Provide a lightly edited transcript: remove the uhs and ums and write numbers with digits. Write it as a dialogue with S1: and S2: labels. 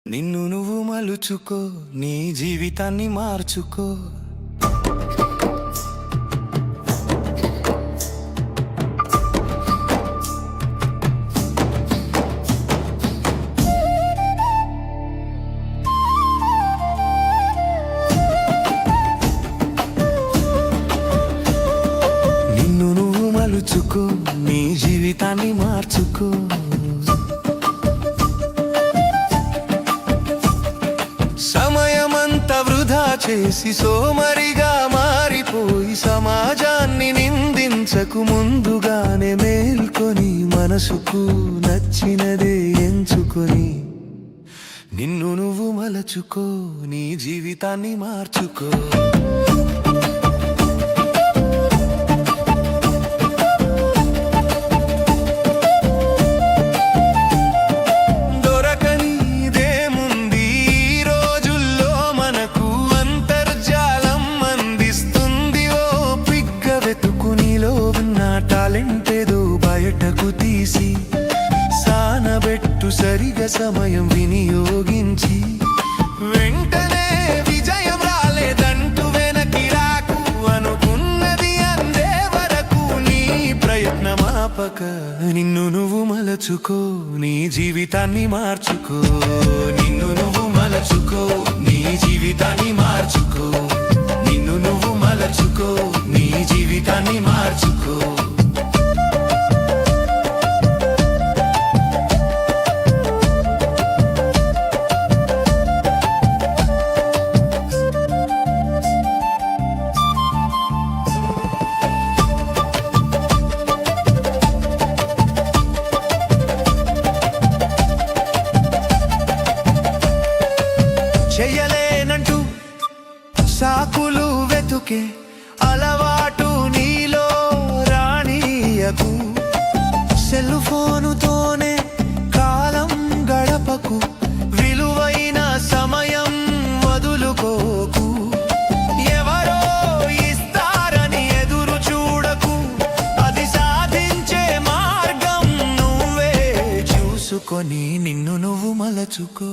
S1: నిన్ను నువ్వు మలుచుకో, నీ జీవితాన్ని మార్చుకో. నిన్ను నువ్వు మలుచుకో, నీ జీవితాన్ని మార్చుకో. సమయమంతా వృధా చేసి సోమరిగా మారిపోయి సమాజాన్ని నిందించకు, ముందుగానే మేల్కొని మనసుకు నచ్చినదే ఎంచుకొని నిన్ను నువ్వు మలచుకో, నీ జీవితాన్ని మార్చుకో. టాలెంటేదో బయటకు తీసి సానబెట్టు, సరిగా సమయం వినియోగించి. వెంటనే విజయం రాలేదంటూ వెనక్కి రాకు, అనుకున్నది అందే వరకు నీ ప్రయత్నమాపక నిన్ను నువ్వు మలచుకో, నీ జీవితాన్ని మార్చుకో. నిన్ను నువ్వు మలచుకో, నీ జీవితాన్ని మార్చుకో. నిన్ను నువ్వు మలచుకో, నీ జీవితాన్ని మార్చుకో. చెయ్యలేనంటూ సాకులు వెతుకే అలవాటు నీలో రానీయకు. సెల్ ఫోనుతోనే కాలం గడపకు, విలువైన సమయం వదులుకోకు. ఎవరో ఇస్తారని ఎదురు చూడకు, అది సాధించే మార్గం నువ్వే చూసుకొని నిన్ను నువ్వు మలచుకో.